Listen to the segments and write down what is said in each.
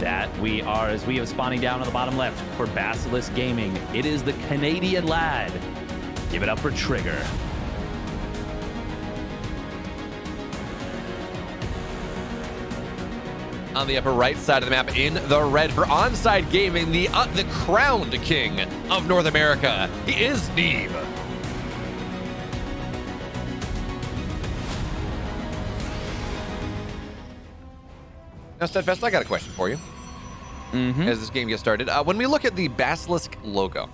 That we are, as we have spawning down on the bottom left for Basilisk Gaming. It is the Canadian lad. Give it up for Trigger. On the upper right side of the map in the red for Onside Gaming, the crowned king of North America. He is Neeb. Now, Steadfast, I got a question for you. As this game gets started. When we look at the Basilisk logo,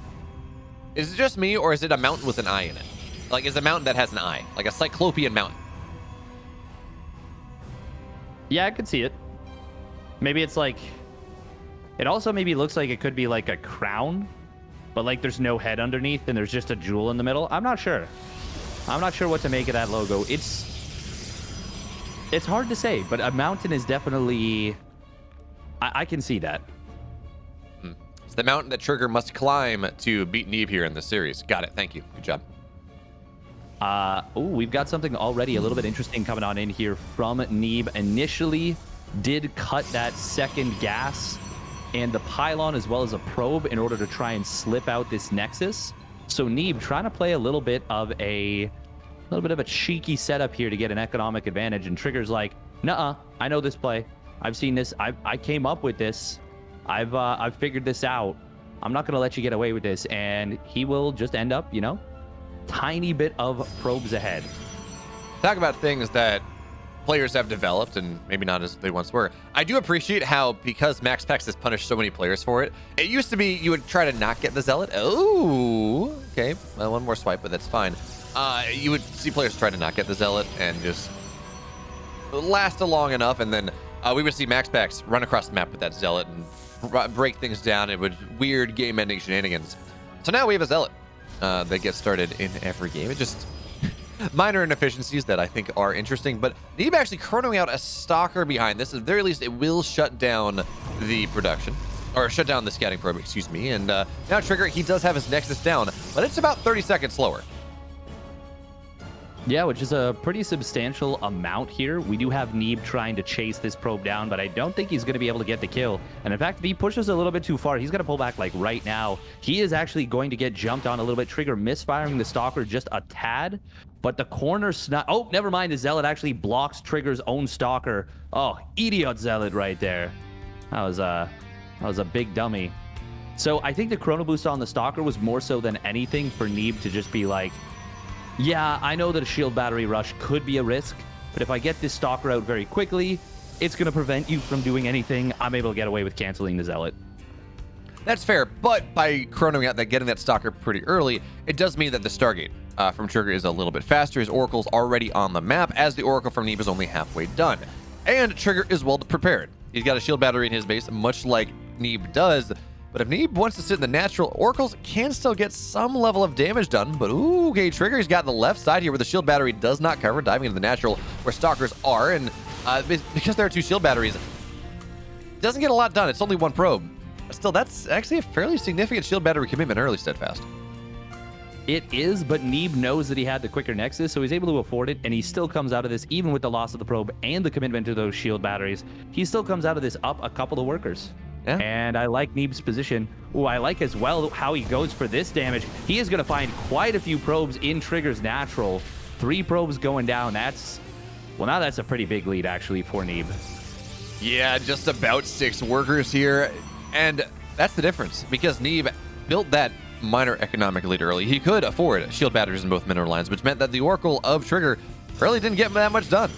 is it just me, or is it a mountain with an eye in it? Like, is a mountain that has an eye, like a Cyclopean mountain? Yeah, I could see it. Maybe it's like... It also maybe looks like it could be like a crown, but like there's no head underneath and there's just a jewel in the middle. I'm not sure. I'm not sure what to make of that logo. It's hard to say, but a mountain is definitely... I can see that. It's the mountain that Trigger must climb to beat Neeb here in this series. Got it. Thank you. Good job. We've got something already a little bit interesting coming on in here from Neeb. Initially did cut that second gas and the pylon as well as a probe in order to try and slip out this Nexus. So Neeb trying to play a little bit of a cheeky setup here to get an economic advantage, and Trigger's like, nuh-uh, I know this play. I've seen this. I came up with this. I've figured this out. I'm not going to let you get away with this. And he will just end up, tiny bit of probes ahead. Talk about things that players have developed and maybe not as they once were. I do appreciate how, because Max Pex has punished so many players for it, it used to be you would try to not get the Zealot. Oh, okay. Well, one more swipe, but that's fine. You would see players try to not get the Zealot and just last long enough, and then we would see Max Pex run across the map with that Zealot and break things down. It would weird game-ending shenanigans. So now we have a Zealot that gets started in every game. It just minor inefficiencies that I think are interesting, but Neeb actually chronoing out a Stalker behind this. At the very least, it will shut down the production, or shut down the scouting probe, excuse me. And now Trigger, he does have his Nexus down, but it's about 30 seconds slower. Yeah, which is a pretty substantial amount here. We do have Neeb trying to chase this probe down, but I don't think he's going to be able to get the kill. And in fact, if he pushes a little bit too far, he's going to pull back like right now. He is actually going to get jumped on a little bit. Trigger misfiring the Stalker just a tad, but the corner snap... Oh, never mind. The Zealot actually blocks Trigger's own Stalker. Oh, idiot Zealot right there. That was a big dummy. So I think the Chrono Boost on the Stalker was more so than anything for Neeb to just be like, yeah, I know that a shield battery rush could be a risk, but if I get this Stalker out very quickly, it's going to prevent you from doing anything. I'm able to get away with canceling the Zealot. That's fair, but by chronoing out getting that Stalker pretty early, it does mean that the Stargate from Trigger is a little bit faster. His Oracle's already on the map, as the Oracle from Neeb is only halfway done. And Trigger is well prepared. He's got a shield battery in his base, much like Neeb does. But if Neeb wants to sit in the natural, Oracles can still get some level of damage done. But ooh, okay, Trigger, he's got the left side here where the shield battery does not cover, diving into the natural where Stalkers are. And because there are two shield batteries, it doesn't get a lot done. It's only one probe. Still, that's actually a fairly significant shield battery commitment early, Steadfast. It is, but Neeb knows that he had the quicker Nexus, so he's able to afford it, and he still comes out of this, even with the loss of the probe and the commitment to those shield batteries, he still comes out of this up a couple of workers. Yeah. And I like Neeb's position. Ooh, I like as well how he goes for this damage. He is going to find quite a few probes in Trigger's natural. 3 probes going down. Well, now that's a pretty big lead, actually, for Neeb. Yeah, just about 6 workers here. And that's the difference, because Neeb built that minor economic lead early. He could afford shield batteries in both mineral lines, which meant that the Oracle of Trigger really didn't get that much done.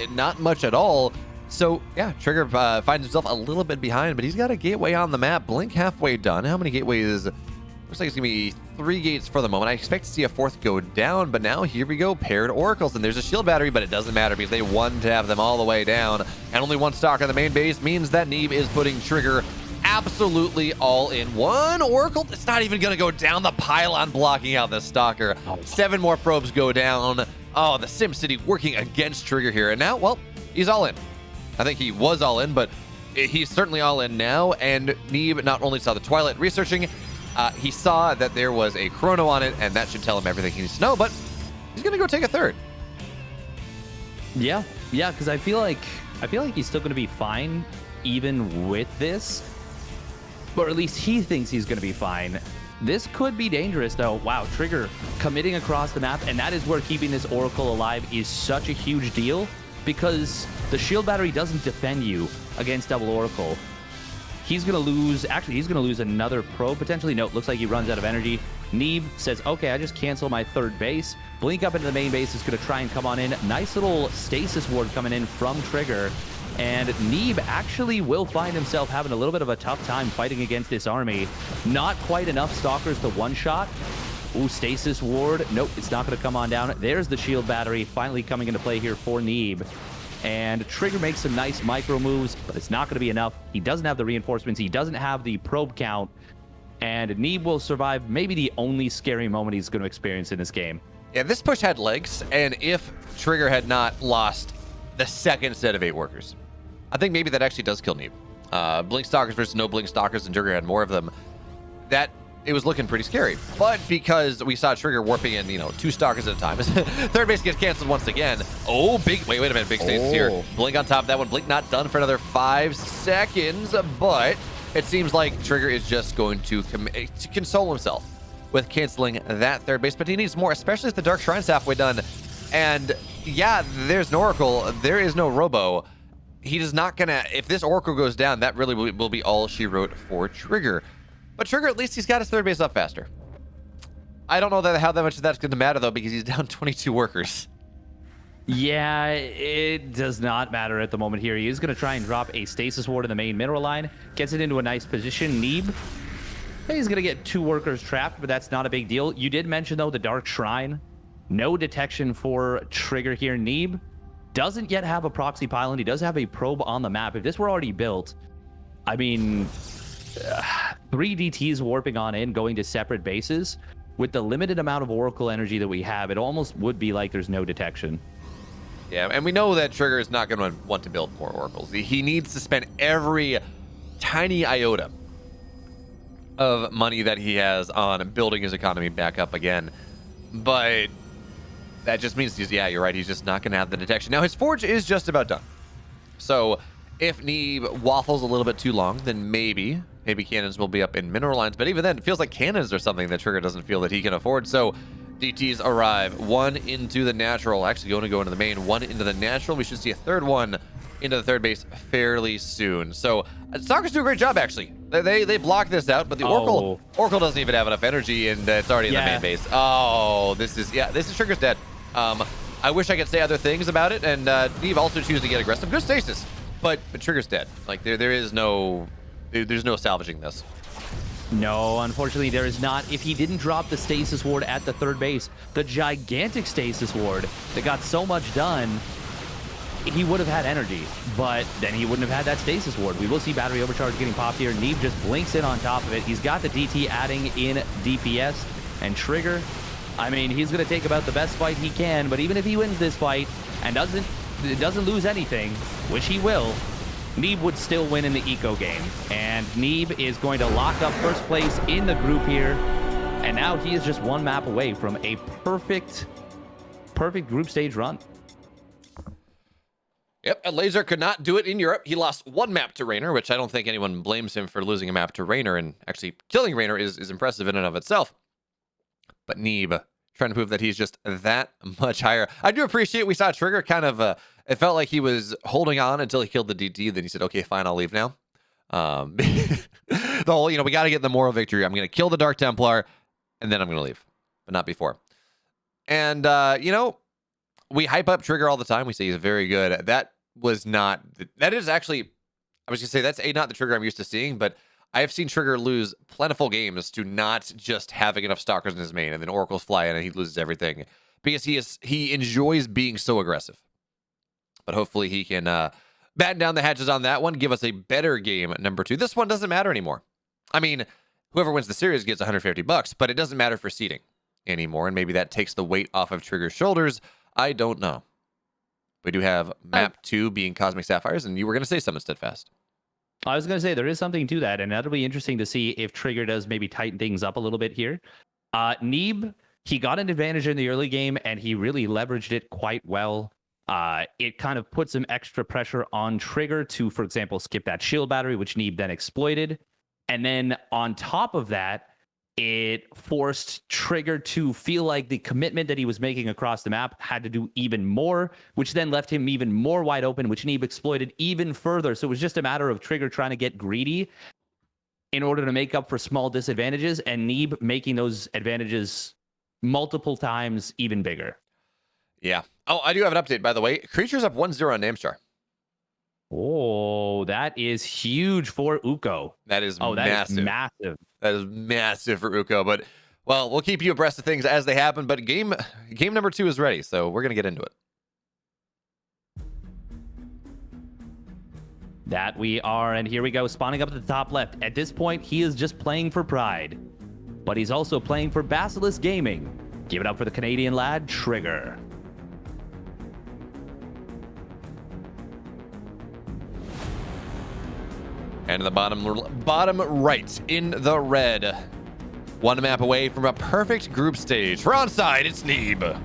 Not much at all. So, yeah, Trigger finds himself a little bit behind, but he's got a gateway on the map. Blink halfway done. How many gateways? Looks like it's going to be 3 gates for the moment. I expect to see a 4th go down, but now here we go. Paired Oracles, and there's a shield battery, but it doesn't matter because they one-tap them all the way down. And only 1 Stalker on the main base means that Neeb is putting Trigger absolutely all in. 1 Oracle, it's not even going to go down the pylon, blocking out the Stalker. 7 more probes go down. Oh, the SimCity working against Trigger here. And now, well, he's all in. I think he was all in, but he's certainly all in now. And Neeb not only saw the Twilight researching, he saw that there was a chrono on it, and that should tell him everything he needs to know, but he's going to go take a 3rd. Yeah, because I feel like he's still going to be fine even with this, or at least he thinks he's going to be fine. This could be dangerous, though. Wow, Trigger committing across the map, and that is where keeping this Oracle alive is such a huge deal, because the shield battery doesn't defend you against double Oracle. He's going to lose, actually, he's going to lose another probe, potentially. No, looks like he runs out of energy. Neeb says, okay, I just cancel my third base. Blink up into the main base is going to try and come on in. Nice little stasis ward coming in from Trigger. And Neeb actually will find himself having a little bit of a tough time fighting against this army. Not quite enough Stalkers to one-shot. Ooh, stasis ward. Nope, it's not going to come on down. There's the shield battery finally coming into play here for Neeb. And Trigger makes some nice micro moves, but it's not going to be enough. He doesn't have the reinforcements. He doesn't have the probe count. And Neeb will survive maybe the only scary moment he's going to experience in this game. Yeah, this push had legs, and if Trigger had not lost the second set of 8 workers, I think maybe that actually does kill Neeb. Blink Stalkers versus no Blink Stalkers, and Trigger had more of them. That, it was looking pretty scary. But because we saw Trigger warping in, 2 Stalkers at a time, third base gets canceled once again. Oh, wait a minute, big stasis here. Blink on top of that one. Blink not done for another 5 seconds, but it seems like Trigger is just going to console himself with canceling that third base, but he needs more, especially if the Dark Shrine's halfway done. And yeah, there's an Oracle, there is no Robo. He is not gonna, if this Oracle goes down, that really will be all she wrote for Trigger. But Trigger, at least he's got his third base up faster. I don't know how that much of that's gonna matter though, because he's down 22 workers. Yeah, it does not matter at the moment here. He is going to try and drop a stasis ward in the main mineral line. Gets it into a nice position. Neeb, he's going to get 2 workers trapped, but that's not a big deal. You did mention, though, the Dark Shrine. No detection for Trigger here. Neeb doesn't yet have a proxy pylon. He does have a probe on the map. If this were already built, I mean, 3 DTs warping on in, going to separate bases. With the limited amount of Oracle energy that we have, it almost would be like there's no detection. Yeah, and we know that Trigger is not going to want to build more Oracles. He needs to spend every tiny iota of money that he has on building his economy back up again. But that just means, yeah, you're right, he's just not going to have the detection. Now, his Forge is just about done. So if Neeb waffles a little bit too long, then maybe cannons will be up in mineral lines. But even then, it feels like cannons are something that Trigger doesn't feel that he can afford. So DTs arrive, 1 into the natural, actually going to go into the main, 1 into the natural. We should see a third one into the third base fairly soon. So Stalkers do a great job, actually. They block this out, but the Oracle doesn't even have enough energy, and it's already in the main base. Oh, this is Trigger's dead. I wish I could say other things about it, and Neeb also chooses to get aggressive. Good stasis, but Trigger's dead. Like there's no salvaging this. No, unfortunately, there is not. If he didn't drop the stasis ward at the third base, the gigantic stasis ward that got so much done, he would have had energy, but then he wouldn't have had that stasis ward. We will see battery overcharge getting popped here. Neeb just blinks in on top of it. He's got the DT adding in DPS, and Trigger, I mean, he's going to take about the best fight he can, but even if he wins this fight and doesn't lose anything, which he will, Neeb would still win in the eco game. And Neeb is going to lock up first place in the group here. And now he is just 1 map away from a perfect group stage run. Yep, and Laser could not do it in Europe. He lost 1 map to Raynor, which I don't think anyone blames him for losing a map to Raynor. And actually killing Raynor is impressive in and of itself. But Neeb trying to prove that he's just that much higher. I do appreciate we saw Trigger kind of... it felt like he was holding on until he killed the DT. Then he said, okay, fine, I'll leave now. The whole, we got to get the moral victory. I'm going to kill the Dark Templar, and then I'm going to leave, but not before. And, we hype up Trigger all the time. We say he's very good. That is actually, I was going to say, that's not the Trigger I'm used to seeing, but I have seen Trigger lose plentiful games to not just having enough Stalkers in his main, and then Oracles fly in and he loses everything, because he enjoys being so aggressive. But hopefully he can batten down the hatches on that one, give us a better game number 2. This one doesn't matter anymore. I mean, whoever wins the series gets $150, but it doesn't matter for seeding anymore, and maybe that takes the weight off of Trigger's shoulders. I don't know. We do have map 2 being Cosmic Sapphires, and you were going to say something, Steadfast. I was going to say there is something to that, and that'll be interesting to see if Trigger does maybe tighten things up a little bit here. Neeb, he got an advantage in the early game, and he really leveraged it quite well. It kind of put some extra pressure on Trigger to, for example, skip that shield battery, which Neeb then exploited. And then on top of that, it forced Trigger to feel like the commitment that he was making across the map had to do even more, which then left him even more wide open, which Neeb exploited even further. So it was just a matter of Trigger trying to get greedy in order to make up for small disadvantages, and Neeb making those advantages multiple times even bigger. Yeah. Oh, I do have an update, by the way. Creatures up 1-0 on Namestar. Oh, that is huge for Uko. That is massive. Is massive. That is massive for Uko. But, well, we'll keep you abreast of things as they happen. But game number 2 is ready, so we're going to get into it. That we are, and here we go, spawning up at the top left. At this point, he is just playing for pride, but he's also playing for Basilisk Gaming. Give it up for the Canadian lad, Trigger. And in the bottom right, in the red, one map away from a perfect group stage. For onside, it's Neeb.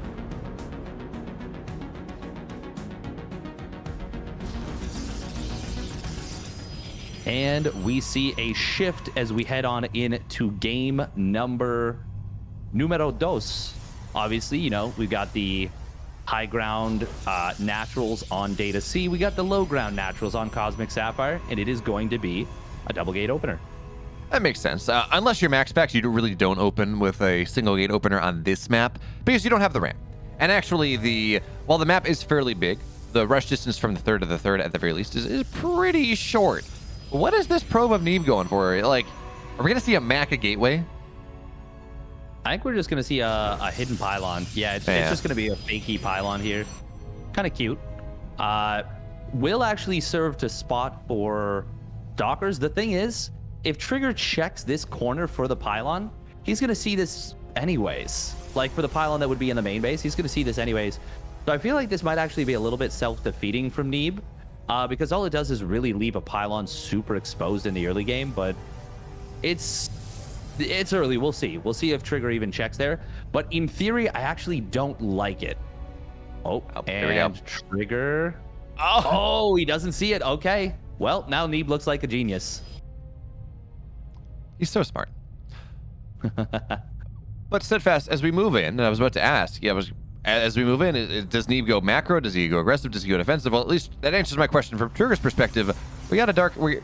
And we see a shift as we head on into game numero dos. Obviously, you know, we've got the high ground naturals on Data C. We got the low ground naturals on Cosmic Sapphire, and it is going to be a double gate opener. That makes sense. Unless you're max packs, you really don't open with a single gate opener on this map because you don't have the ramp. And actually, while the map is fairly big, the rush distance from the third to the third at the very least is pretty short. What is this probe of Neeb going for? Like, are we going to see a Maca gateway? I think we're just going to see a hidden pylon. Yeah, it's just going to be a fakey pylon here. Kind of cute. Will actually serve to spot for Stalkers. The thing is, if Trigger checks this corner for the pylon, he's going to see this anyways. Like, for the pylon that would be in the main base, he's going to see this anyways. So I feel like this might actually be a little bit self-defeating from Neeb. Because all it does is really leave a pylon super exposed in the early game, but it's early. We'll see. We'll see if Trigger even checks there. But in theory, I actually don't like it. Oh, here we go. Trigger. Oh, he doesn't see it. Okay. Well, now Neeb looks like a genius. He's so smart. But Steadfast, as we move in, and I was about to ask, as we move in, does Neeb go macro? Does he go aggressive? Does he go defensive? Well, at least that answers my question from Trigger's perspective. We got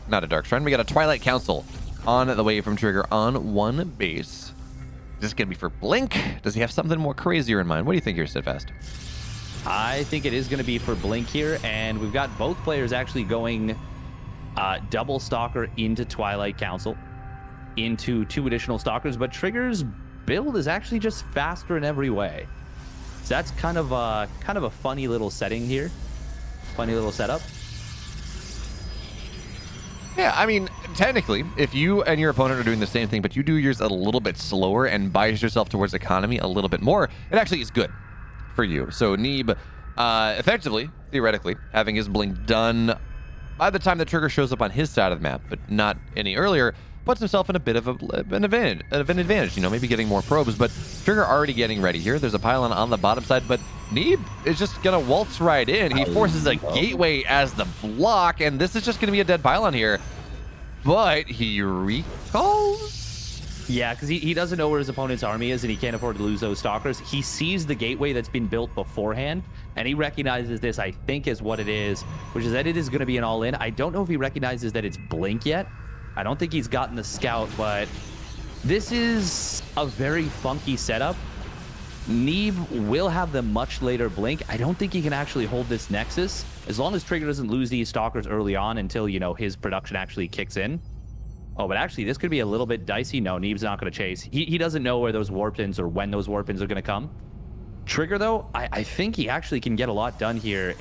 not a Dark Shrine. We got a Twilight Council on the way from Trigger on one base. Is this going to be for Blink? Does he have something more crazier in mind? What do you think here, Steadfast? I think it is going to be for Blink here, and we've got both players actually going double Stalker into Twilight Council, into 2 additional Stalkers, but Trigger's build is actually just faster in every way. So that's kind of a funny little setting here. Funny little setup. Yeah, I mean, technically, if you and your opponent are doing the same thing, but you do yours a little bit slower and bias yourself towards economy a little bit more, it actually is good for you. So Neeb, effectively, theoretically, having his blink done by the time the Trigger shows up on his side of the map, but not any earlier, puts himself in a bit of an advantage, you know, maybe getting more probes, but Trigger already getting ready here. There's a pylon on the bottom side, but Neeb is just going to waltz right in. He forces a gateway as the block, and this is just going to be a dead pylon here, but he recalls? Yeah, because he doesn't know where his opponent's army is, and he can't afford to lose those Stalkers. He sees the gateway that's been built beforehand, and he recognizes this, I think, is what it is, which is that it is going to be an all-in. I don't know if he recognizes that it's Blink yet. I don't think he's gotten the scout, but this is a very funky setup. Neeb will have the much later blink. I don't think he can actually hold this Nexus as long as Trigger doesn't lose these Stalkers early on until, you know, his production actually kicks in. Oh, but actually, this could be a little bit dicey. No, Neeb's not going to chase. He doesn't know where those warp-ins or when those warp-ins are going to come. Trigger, though, I think he actually can get a lot done here.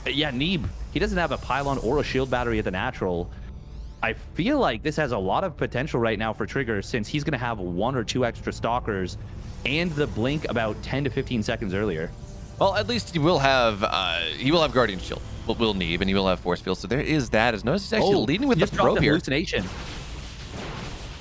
Yeah, Neeb, he doesn't have a pylon or a shield battery at the natural. I feel like this has a lot of potential right now for Trigger since he's going to have 1 or 2 extra Stalkers and the blink about 10 to 15 seconds earlier. Well, at least he will have Guardian Shield, but will Neeb, and he will have Force Field. So there is that. As notice, he's actually leading with the probe here. Hallucination.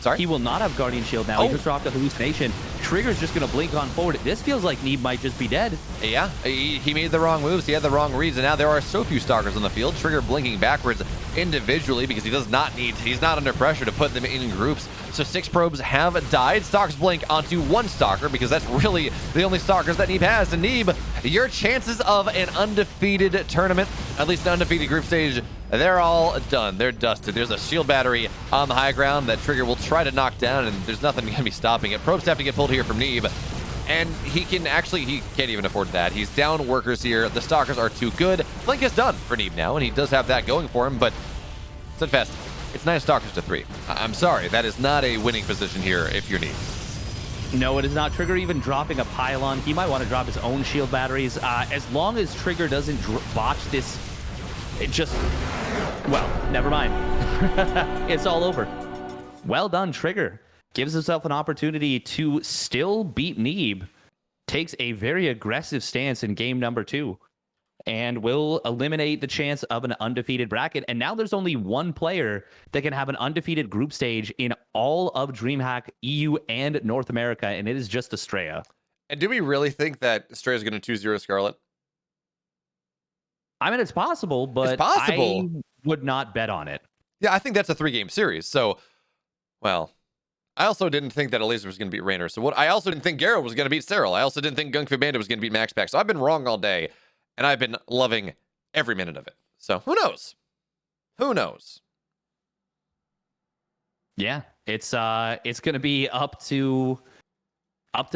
Sorry? He will not have Guardian Shield now. He just dropped a hallucination. Trigger's just going to blink on forward. This feels like Neeb might just be dead. Yeah, he made the wrong moves. He had the wrong reads, and now there are so few stalkers on the field. Trigger blinking backwards individually because he does not need, he's not under pressure to put them in groups. So 6 probes have died. Stalkers blink onto 1 stalker because that's really the only stalkers that Neeb has. And Neeb, your chances of an undefeated tournament, at least an undefeated group stage, they're all done. They're dusted. There's a shield battery on the high ground that Trigger will try to knock down, and there's nothing going to be stopping it. Probes have to get pulled here from Neeb, and he can't even afford that. He's down workers here. The stalkers are too good. Blink is done for Neeb now, and he does have that going for him, but Steadfast, it's 9 stalkers to 3. I'm sorry, that is not a winning position here if you're Neeb. No, it is not. Trigger even dropping a pylon. He might want to drop his own shield batteries. As long as Trigger doesn't botch this, it just, well, never mind. It's all over. Well done, Trigger. Gives himself an opportunity to still beat Neeb. Takes a very aggressive stance in game number 2. And will eliminate the chance of an undefeated bracket. And now there's only one player that can have an undefeated group stage in all of DreamHack EU and North America, and it is just Estrella. And do we really think that Estrella is going to 2-0 Scarlet? I mean, it's possible, but it's possible. I would not bet on it. Yeah, I think that's a 3-game series. So, well, I also didn't think that Elazer was going to beat Raynor. So I also didn't think Garo was going to beat Cyril. I also didn't think Gung Fu Bandit was going to beat Max Pack. So I've been wrong all day. And I've been loving every minute of it. So who knows? Who knows? Yeah, it's going to be up to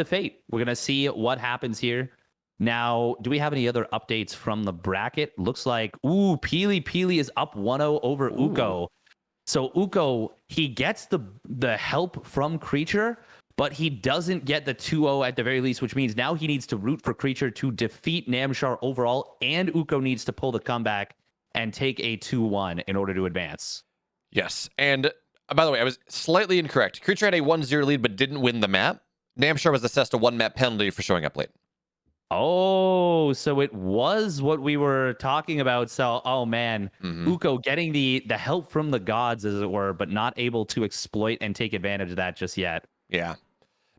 fate. We're going to see what happens here. Now, do we have any other updates from the bracket? Looks like, Peely is up 1-0 over Uko. So Uko, he gets the help from Creature, but he doesn't get the 2-0 at the very least, which means now he needs to root for Creature to defeat Namshar overall, and Uko needs to pull the comeback and take a 2-1 in order to advance. Yes, and by the way, I was slightly incorrect. Creature had a 1-0 lead but didn't win the map. Namshar was assessed a 1-map penalty for showing up late. Oh, so it was what we were talking about. So, oh man, Uko getting the help from the gods, as it were, but not able to exploit and take advantage of that just yet. Yeah.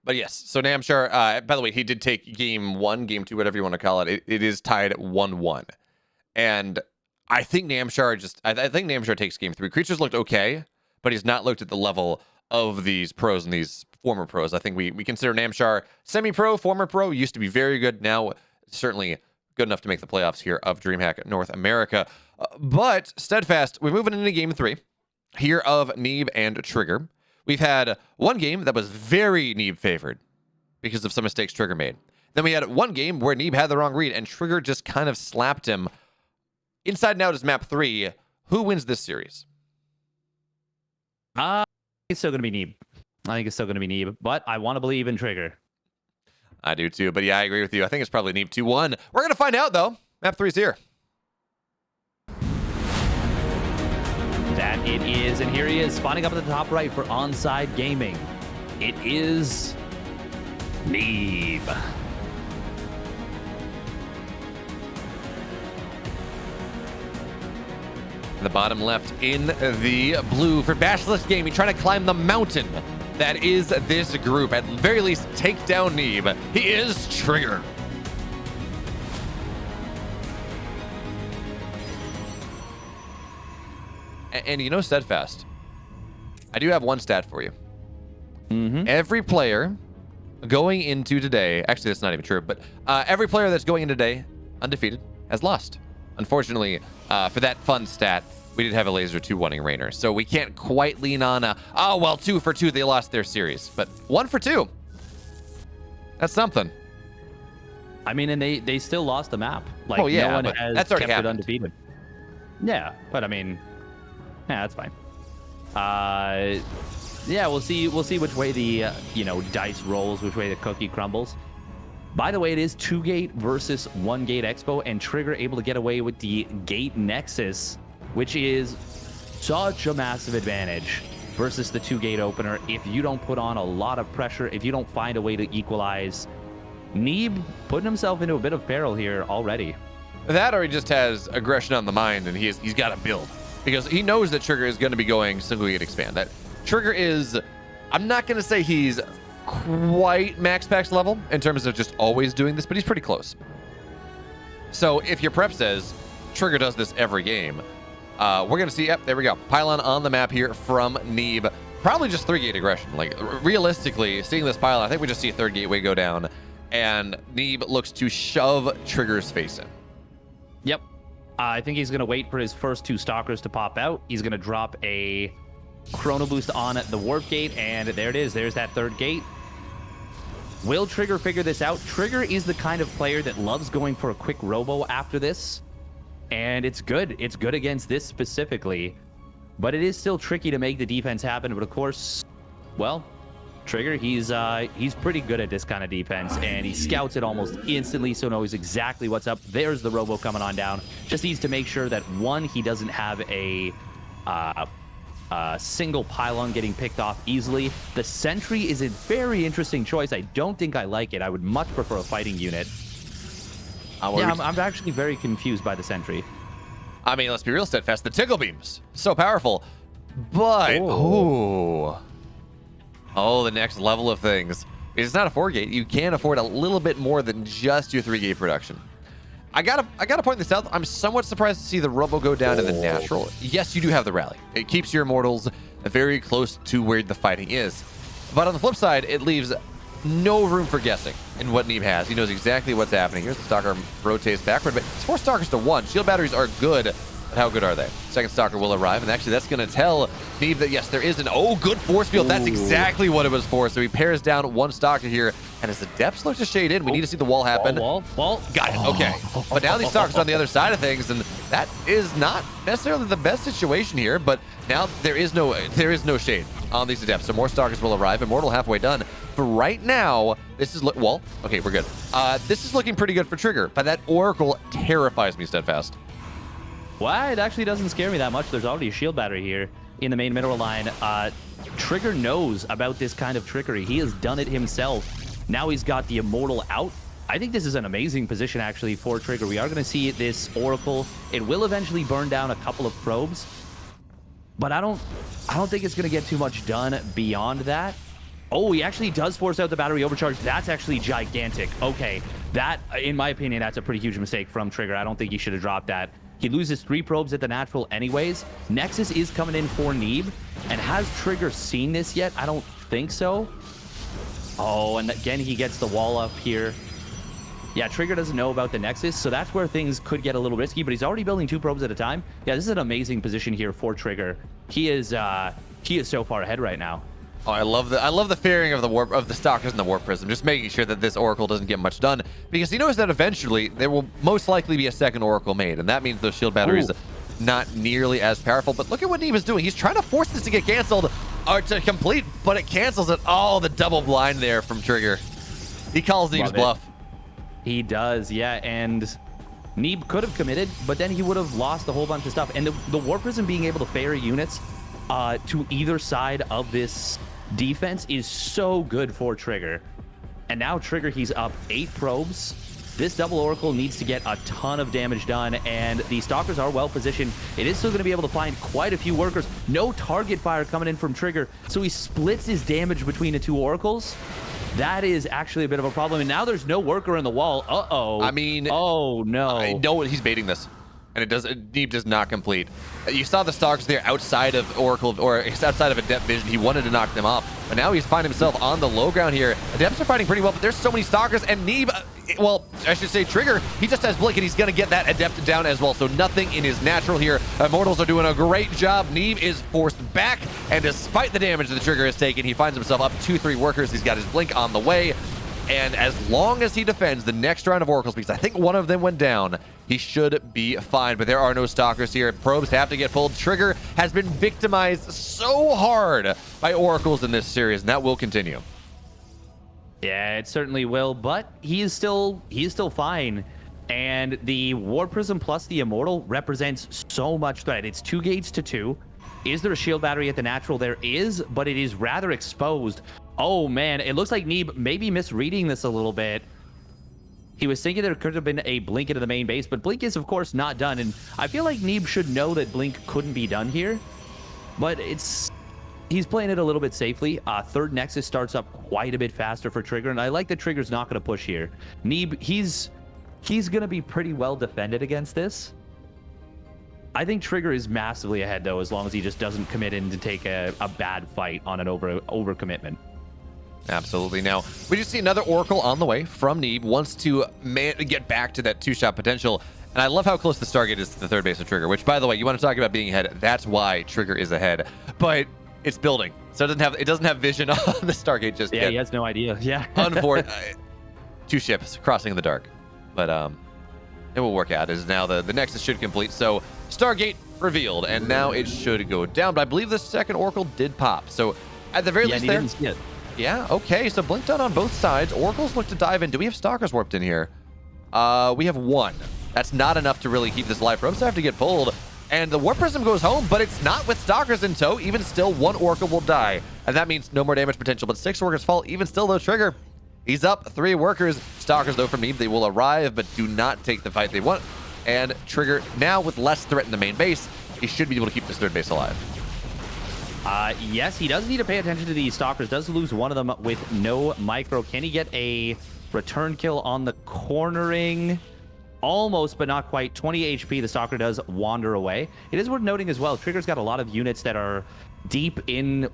But yes, so Namshar, by the way, he did take game 1, game 2, whatever you want to call it. It is tied at 1-1. And I think Namshar I think Namshar takes game 3. Creatures looked okay, but he's not looked at the level of these pros and these former pros. I think we consider Namshar semi-pro, former pro, used to be very good. Now, certainly good enough to make the playoffs here of DreamHack North America. But Steadfast, we're moving into game 3 here of Neeb and Trigger. We've had one game that was very Neeb favored because of some mistakes Trigger made. Then we had one game where Neeb had the wrong read and Trigger just kind of slapped him. Inside and Out is map 3. Who wins this series? It's still going to be Neeb. I think it's still going to be Neeb, but I want to believe in Trigger. I do too, but yeah, I agree with you. I think it's probably Neeb 2-1. We're going to find out, though. Map 3's here. That it is, and here he is, spawning up at the top right for Onside Gaming. It is Neeb. The bottom left in the blue for Basilisk Gaming, trying to climb the mountain that is this group. At the very least, take down Neeb. He is Trigger. And you know, Steadfast, I do have one stat for you. Every player going into today, actually that's not even true, but every player that's going into today undefeated has lost. Unfortunately, for that fun stat, we did have Elazer 2-1ing Raynor, so we can't quite lean on 2 for 2, they lost their series, but 1 for 2. That's something. I mean, and they still lost the map. Like, oh yeah, no one but has that's already kept happened. it undefeated. Yeah, but I mean, yeah, that's fine. Yeah, we'll see which way the dice rolls, which way the cookie crumbles. By the way, it is 2-gate versus 1-gate Expo, and Trigger able to get away with the gate Nexus, which is such a massive advantage versus the 2-gate opener. If you don't put on a lot of pressure, if you don't find a way to equalize, Neeb putting himself into a bit of peril here already. That, or he just has aggression on the mind, and he's got to build, because he knows that Trigger is going to be going single gate expand. That Trigger is, I'm not going to say he's quite max packs level in terms of just always doing this, but he's pretty close. So if your prep says Trigger does this every game, we're going to see, yep, there we go. Pylon on the map here from Neeb. Probably just 3-gate aggression. Like, realistically, seeing this pylon, I think we just see a third gateway go down, and Neeb looks to shove Trigger's face in. Yep. I think he's going to wait for his first 2 stalkers to pop out. He's going to drop a chrono boost on the warp gate, and there it is. There's that third gate. Will Trigger figure this out? Trigger is the kind of player that loves going for a quick robo after this, and it's good. It's good against this specifically, but it is still tricky to make the defense happen. But of course, well, Trigger, he's pretty good at this kind of defense, and he scouts it almost instantly, so knows exactly what's up. There's the robo coming on down. Just needs to make sure that, one, he doesn't have a single pylon getting picked off easily. The sentry is a very interesting choice. I don't think I like it. I would much prefer a fighting unit. Yeah, I'm actually very confused by the sentry. I mean, let's be real, Steadfast. The tickle beams, so powerful, but oh, the next level of things. It's not a 4-gate. You can afford a little bit more than just your 3-gate production. I gotta point this out. I'm somewhat surprised to see the robo go down to the natural. Yes, you do have the rally. It keeps your immortals very close to where the fighting is. But on the flip side, it leaves no room for guessing in what Neeb has. He knows exactly what's happening. Here's the Stalker rotates backward, but it's 4 Stalkers to 1. Shield batteries are good, but how good are they? Second Stalker will arrive, and actually that's going to tell Neeb that, yes, there is an, good force field. That's exactly what it was for. So he pairs down 1 Stalker here, and as the depths look to shade in, we need to see the wall happen. Wall. Got it, okay. But now these Stalkers on the other side of things, and that is not necessarily the best situation here, but now there is no shade on these adepts. So more Stalkers will arrive. Immortal halfway done. For right now, this is, well, okay, we're good. This is looking pretty good for Trigger, but that Oracle terrifies me, Steadfast. Well, it actually doesn't scare me that much. There's already a shield battery here in the main mineral line. Trigger knows about this kind of trickery. He has done it himself. Now he's got the Immortal out. I think this is an amazing position, actually, for Trigger. We are going to see this Oracle. It will eventually burn down a couple of probes, but I don't think it's going to get too much done beyond that. Oh, he actually does force out the battery overcharge. That's actually gigantic. Okay, that, in my opinion, that's a pretty huge mistake from Trigger. I don't think he should have dropped that. He loses 3 probes at the natural anyways. Nexus is coming in for Neeb. And has Trigger seen this yet? I don't think so. Oh, and again, he gets the wall up here. Yeah, Trigger doesn't know about the Nexus, so that's where things could get a little risky, but he's already building 2 probes at a time. Yeah, this is an amazing position here for Trigger. He is so far ahead right now. Oh, I love the fearing of the Stalkers and the Warp Prism, just making sure that this Oracle doesn't get much done, because he knows that eventually there will most likely be a second Oracle made, and that means those shield batteries not nearly as powerful. But look at what Neeb is doing. He's trying to force this to get canceled or to complete, but it cancels it. Oh, the double blind there from Trigger. He calls Neeb's bluff. He does, yeah, and Neeb could have committed, but then he would have lost a whole bunch of stuff. And the Warp Prism being able to ferry units to either side of this defense is so good for Trigger. And now Trigger, he's up 8 probes. This double Oracle needs to get a ton of damage done, and the Stalkers are well positioned. It is still going to be able to find quite a few workers. No target fire coming in from Trigger, so he splits his damage between the 2 Oracles. That is actually a bit of a problem, and now there's no worker in the wall. Uh-oh. I mean... Oh, no. I know he's baiting this. And Neeb does not complete. You saw the Stalkers there outside of Oracle, or outside of Adept Vision. He wanted to knock them off, but now he's finding himself on the low ground here. Adepts are fighting pretty well, but there's so many Stalkers, and Neeb, well, I should say Trigger, he just has Blink, and he's going to get that Adept down as well, so nothing in his natural here. Immortals are doing a great job. Neeb is forced back, and despite the damage that the Trigger has taken, he finds himself up 2-3 workers. He's got his Blink on the way. And as long as he defends the next round of Oracles, because I think one of them went down, he should be fine. But there are no Stalkers here. Probes have to get pulled. Trigger has been victimized so hard by Oracles in this series, and that will continue. Yeah, it certainly will, but he is still fine. And the War Prism plus the Immortal represents so much threat. It's 2 gates to 2. Is there a shield battery at the natural? There is, but it is rather exposed. Oh, man, it looks like Neeb may be misreading this a little bit. He was thinking there could have been a Blink into the main base, but Blink is, of course, not done. And I feel like Neeb should know that Blink couldn't be done here. But he's playing it a little bit safely. Third Nexus starts up quite a bit faster for Trigger, and I like that Trigger's not going to push here. Neeb, he's going to be pretty well defended against this. I think Trigger is massively ahead, though, as long as he just doesn't commit in to take a bad fight on an overcommitment. Absolutely. Now, we just see another Oracle on the way from Neeb, wants to get back to that two-shot potential. And I love how close the Stargate is to the third base of Trigger, which, by the way, you want to talk about being ahead. That's why Trigger is ahead. But it's building, so it doesn't have vision on the Stargate just yet. Yeah, he has no idea. Yeah. Unfortunately, two ships crossing in the dark. But it will work out, as now the Nexus should complete. So Stargate revealed, and now it should go down. But I believe the second Oracle did pop. So at the very least there. Didn't see it. Yeah, okay, so blinked out on both sides. Oracles look to dive in. Do we have Stalkers warped in here? We have one. That's not enough to really keep this alive. Ropes have to get pulled, and the Warp Prism goes home, but it's not with Stalkers in tow. Even still, one Oracle will die, and that means no more damage potential, but 6 workers fall. Even still, though, Trigger, he's up 3 workers. Stalkers, though, from Neeb, they will arrive, but do not take the fight they want. And Trigger, now with less threat in the main base, he should be able to keep this third base alive. Yes, he does need to pay attention to these Stalkers. Does lose one of them with no micro. Can he get a return kill on the cornering? Almost, but not quite. 20 HP. The Stalker does wander away. It is worth noting as well, Trigger's got a lot of units that are deep in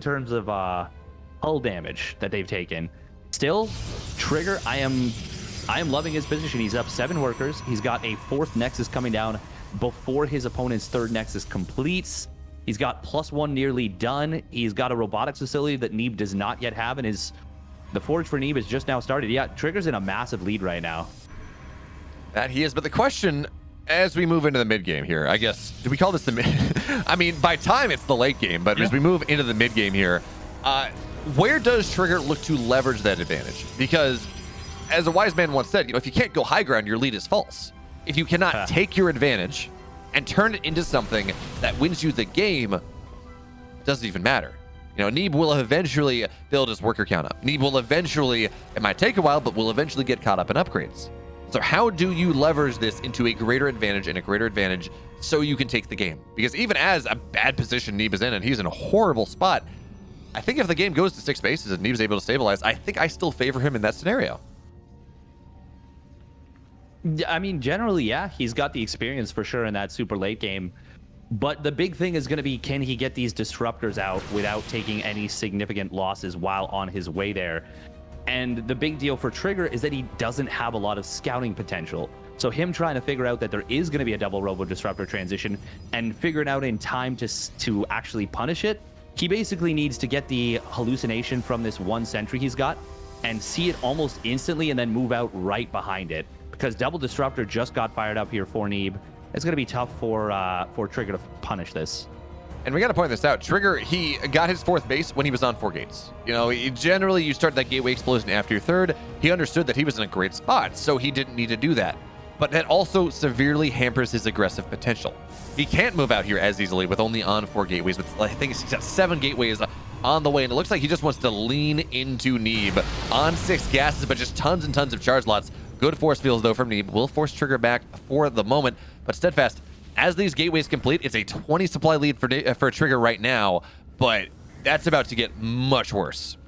terms of hull damage that they've taken. Still, Trigger, I am loving his position. He's up 7 workers. He's got a 4th Nexus coming down before his opponent's 3rd Nexus completes. He's got +1 nearly done. He's got a robotics facility that Neeb does not yet have, and the Forge for Neeb is just now started. Yeah, Trigger's in a massive lead right now. That he is, but the question, as we move into the mid game here, I guess, do we call this the mid? I mean, by time it's the late game, but as we move into the mid game here, where does Trigger look to leverage that advantage? Because, as a wise man once said, if you can't go high ground, your lead is false. If you cannot take your advantage and turn it into something that wins you the game, it doesn't even matter. Neeb will eventually build his worker count up. Neeb will eventually, it might take a while, but will eventually get caught up in upgrades. So how do you leverage this into a greater advantage so you can take the game? Because even as a bad position Neeb is in, and he's in a horrible spot, I think if the game goes to 6 bases and Neeb's able to stabilize, I think I still favor him in that scenario. I mean, generally, yeah, he's got the experience for sure in that super late game. But the big thing is going to be, can he get these disruptors out without taking any significant losses while on his way there? And the big deal for Trigger is that he doesn't have a lot of scouting potential. So him trying to figure out that there is going to be a double robo disruptor transition and figure it out in time to actually punish it, he basically needs to get the hallucination from this 1 sentry he's got and see it almost instantly and then move out right behind it. Because double disruptor just got fired up here for Neeb. It's going to be tough for Trigger to punish this. And we got to point this out. Trigger, he got his 4th base when he was on 4 gates. Generally, you start that gateway explosion after your 3rd. He understood that he was in a great spot, so he didn't need to do that. But that also severely hampers his aggressive potential. He can't move out here as easily with only on 4 gateways. With, I think he's got 7 gateways on the way, and it looks like he just wants to lean into Neeb on 6 gases, but just tons and tons of charge lots. Good force fields, though, from Neeb. Will force Trigger back for the moment, but Steadfast, as these gateways complete, it's a 20 supply lead for Trigger right now, but that's about to get much worse.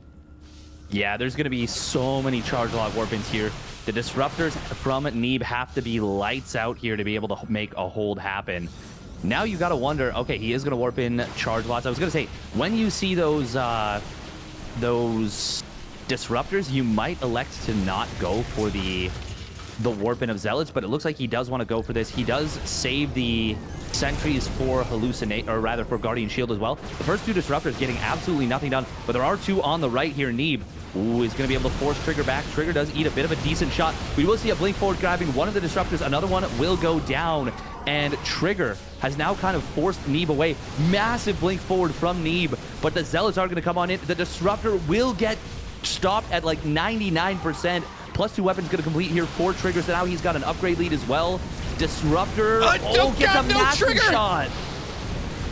Yeah, there's going to be so many charge log warp-ins here. The disruptors from Neeb have to be lights out here to be able to make a hold happen. Now you got to wonder, okay, he is going to warp in charge lots. I was going to say, when you see those disruptors, you might elect to not go for the warp-in of Zealots, but it looks like he does want to go for this. He does save the sentries for for Guardian Shield as well. The first 2 disruptors getting absolutely nothing done, but there are 2 on the right here. Neeb is going to be able to force Trigger back. Trigger does eat a bit of a decent shot. We will see a blink forward grabbing one of the disruptors. Another one will go down, and Trigger has now kind of forced Neeb away. Massive blink forward from Neeb, but the Zealots are going to come on in. The disruptor will get stopped at like 99%. +2 weapons going to complete here for Trigger, so now he's got an upgrade lead as well. Disruptor gets a massive shot.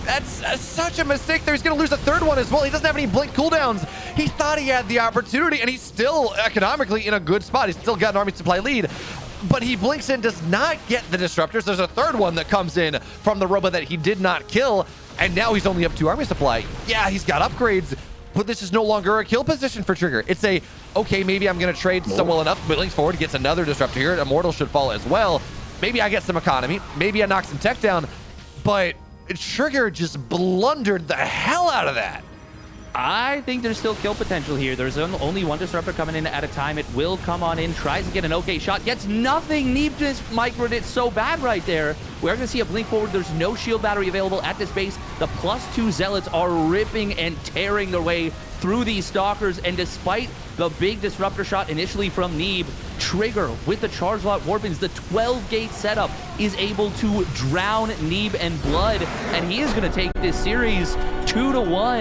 That's such a mistake there. He's going to lose a 3rd one as well. He doesn't have any blink cooldowns. He thought he had the opportunity, and he's still economically in a good spot. He's still got an army supply lead, but he blinks in, does not get the disruptors. There's a 3rd one that comes in from the robot that he did not kill. And now he's only up 2 army supply. Yeah, he's got upgrades, but this is no longer a kill position for Trigger. It's a, okay, maybe I'm going to trade well enough. Whittlings forward, gets another disruptor here. Immortal should fall as well. Maybe I get some economy. Maybe I knock some tech down. But Trigger just blundered the hell out of that. I think there's still kill potential here. There's only one disruptor coming in at a time. It will come on in, tries to get an okay shot, gets nothing. Neeb just microed it so bad right there. We're going to see a blink forward. There's no shield battery available at this base. The +2 Zealots are ripping and tearing their way through these Stalkers, and despite the big disruptor shot initially from Neeb, Trigger with the charge lot warpings, the 12-gate setup, is able to drown Neeb and Blood, and he is going to take this series 2-1.